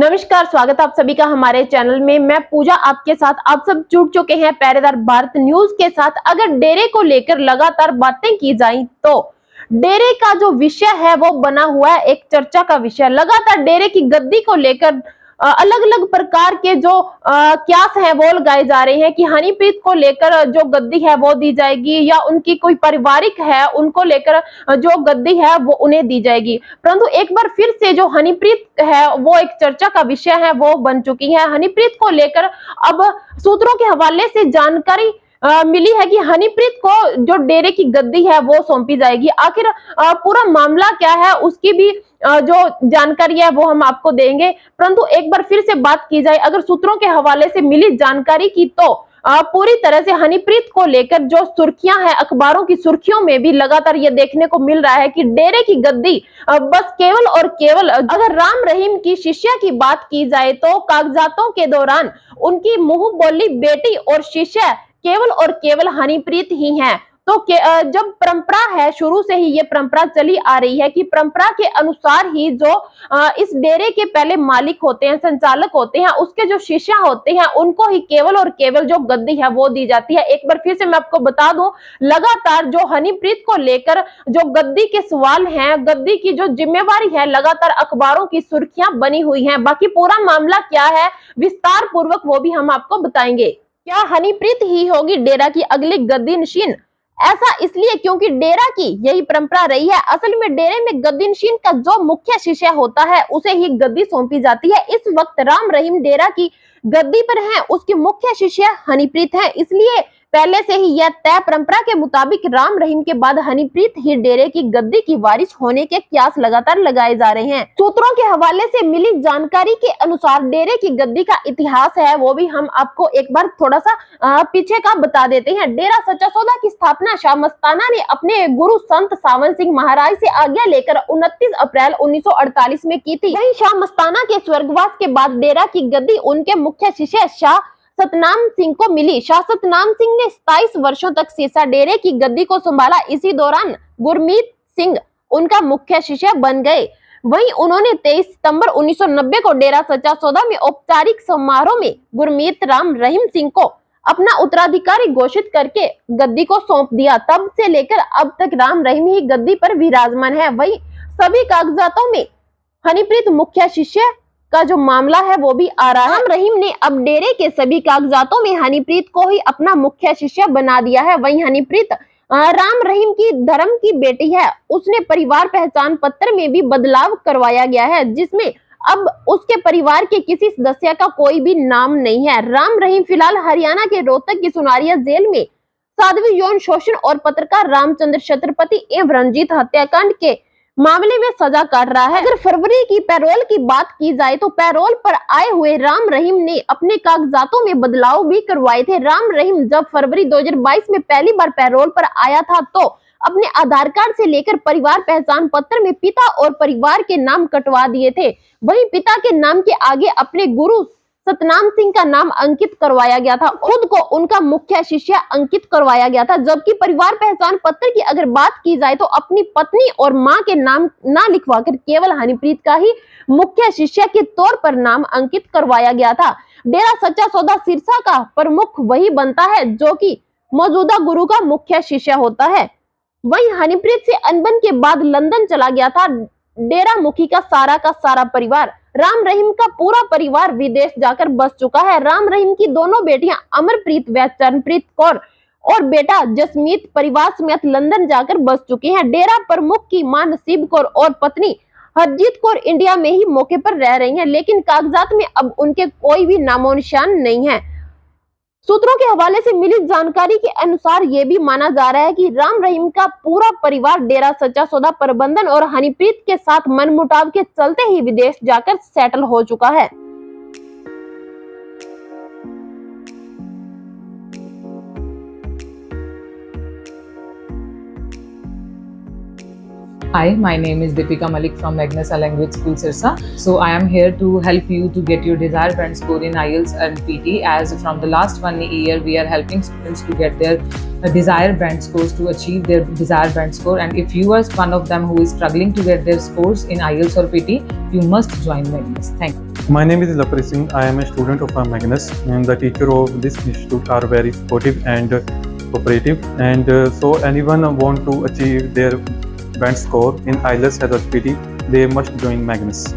नमस्कार, स्वागत है आप सभी का हमारे चैनल में। मैं पूजा आपके साथ। आप सब जुड़ चुके हैं पहरेदार भारत न्यूज के साथ। अगर डेरे को लेकर लगातार बातें की जाएं तो डेरे का जो विषय है वो बना हुआ है एक चर्चा का विषय। लगातार डेरे की गद्दी को लेकर अलग अलग प्रकार के जो क्यास है वो लगाए जा रहे हैं कि हनीप्रीत को लेकर जो गद्दी है वो दी जाएगी या उनकी कोई पारिवारिक है उनको लेकर जो गद्दी है वो उन्हें दी जाएगी। परंतु एक बार फिर से जो हनीप्रीत है वो एक चर्चा का विषय है वो बन चुकी है। हनीप्रीत को लेकर अब सूत्रों के हवाले से जानकारी मिली है कि हनीप्रीत को जो डेरे की गद्दी है वो सौंपी जाएगी। आखिर पूरा मामला क्या है उसकी भी जो जानकारी है वो हम आपको देंगे। परंतु एक बार फिर से बात की जाए अगर सूत्रों के हवाले से मिली जानकारी की तो पूरी तरह से हनीप्रीत को लेकर जो सुर्खियां हैं, अखबारों की सुर्खियों में भी लगातार ये देखने को मिल रहा है कि डेरे की गद्दी बस केवल और केवल अगर राम रहीम की शिष्या की बात की जाए तो कागजातों के दौरान उनकी मुंह बोली बेटी और शिष्या केवल और केवल हनीप्रीत ही हैं। तो जब परंपरा है, शुरू से ही ये परंपरा चली आ रही है कि परंपरा के अनुसार ही जो इस डेरे के पहले मालिक होते हैं, संचालक होते हैं, उसके जो शिष्य होते हैं उनको ही केवल और केवल जो गद्दी है वो दी जाती है। एक बार फिर से मैं आपको बता दूं, लगातार जो हनीप्रीत को लेकर जो गद्दी के सवाल हैं, गद्दी की जो जिम्मेवारी है, लगातार अखबारों की सुर्खियां बनी हुई हैं। बाकी पूरा मामला क्या है विस्तार पूर्वक वो भी हम आपको बताएंगे। क्या हनीप्रीत ही होगी डेरा की अगली गद्दी नशीन? ऐसा इसलिए क्योंकि डेरा की यही परंपरा रही है। असल में डेरे में गद्दी नशीन का जो मुख्य शिष्य होता है उसे ही गद्दी सौंपी जाती है। इस वक्त राम रहीम डेरा की गद्दी पर हैं, उसकी मुख्य शिष्य हनीप्रीत है। इसलिए पहले से ही यह तय परंपरा के मुताबिक राम रहीम के बाद हनीप्रीत ही डेरे की गद्दी की वारिस होने के कयास लगातार लगाए जा रहे हैं। सूत्रों के हवाले से मिली जानकारी के अनुसार डेरे की गद्दी का इतिहास है वो भी हम आपको एक बार थोड़ा सा पीछे का बता देते हैं। डेरा सच्चा सौदा की स्थापना शाह मस्ताना ने अपने गुरु संत सावन सिंह महाराज से आज्ञा लेकर 29 अप्रैल 1948 में की थी। वहीं शाह मस्ताना के स्वर्गवास के बाद डेरा की गद्दी उनके मुख्य शिष्य शाह सतनाम सिंह को मिली। शाह सतनाम सिंह ने 27 वर्षों तक सिरसा डेरे की गद्दी को संभाला। इसी दौरान गुरमीत सिंह उनका मुख्य शिष्य बन गए। वहीं उन्होंने 23 सितंबर 1990 को डेरा सच्चा सौदा में औपचारिक समारोह में गुरमीत राम रहीम सिंह को अपना उत्तराधिकारी घोषित करके गद्दी को सौंप दिया। तब से लेकर अब तक राम रहीम ही गद्दी पर विराजमान है। वहीं सभी कागजातों में हनीप्रीत मुख्य शिष्य का जो मामला है वो भी आ रहा है। राम रहीम ने अब डेरे के सभी कागजातों में हनीप्रीत को ही अपना मुख्य शिष्य बना दिया है। वहीं हनीप्रीत राम रहीम की धर्म की बेटी है। उसने परिवार पहचान पत्र में भी बदलाव करवाया गया है जिसमें अब उसके परिवार के किसी सदस्य का कोई भी नाम नहीं है। राम रहीम फिलहाल हरियाणा के रोहतक की सुनारिया जेल में साध्वी यौन शोषण और पत्रकार रामचंद्र छत्रपति एवं रंजीत हत्याकांड के मामले में सजा काट रहा है। अगर फरवरी की पैरोल की बात की जाए तो पैरोल पर आए हुए राम रहीम ने अपने कागजातों में बदलाव भी करवाए थे। राम रहीम जब फरवरी 2022 में पहली बार पैरोल पर आया था तो अपने आधार कार्ड से लेकर परिवार पहचान पत्र में पिता और परिवार के नाम कटवा दिए थे। वहीं पिता के नाम के आगे अपने गुरु सतनाम सिंह का नाम अंकित करवाया गया था। खुद को उनका मुख्य शिष्य अंकित करवाया गया था। जबकि परिवार पहचान पत्र की अगर बात की जाए तो अपनी पत्नी और मां के नाम ना लिखवाकर केवल हनीप्रीत का ही मुख्य शिष्य के तौर पर नाम अंकित करवाया गया था। डेरा सच्चा सौदा सिरसा का प्रमुख वही बनता है जो कि मौजूदा गुरु का मुख्य शिष्य होता है। वहीं हनीप्रीत से अनबन के बाद लंदन चला गया था डेरा मुखी का सारा परिवार। राम रहीम का पूरा परिवार विदेश जाकर बस चुका है। राम रहीम की दोनों बेटियां अमरप्रीत व चरणप्रीत कौर और बेटा जसमीत परिवार समेत लंदन जाकर बस चुके हैं। डेरा प्रमुख की मां नसीब कौर और पत्नी हरजीत कौर इंडिया में ही मौके पर रह रही हैं, लेकिन कागजात में अब उनके कोई भी नामो निशान नहीं है। सूत्रों के हवाले से मिली जानकारी के अनुसार ये भी माना जा रहा है कि राम रहीम का पूरा परिवार डेरा सच्चा सौदा प्रबंधन और हनीप्रीत के साथ मनमुटाव के चलते ही विदेश जाकर सेटल हो चुका है। Hi, my name is Deepika Malik from Magnus Language School, Sirsa. So I am here to help you to get your desired band score in IELTS and PT. As from the last 1 year, we are helping students to get their desired band scores, to achieve their desired band score. And if you are one of them who is struggling to get their scores in IELTS or PT, you must join Magnus. Thank you. My name is Lapri Singh. I am a student of Magnus, and the teacher of this institute are very supportive and cooperative. And so anyone want to achieve their band score in IELTS or PT, they must join Magnus.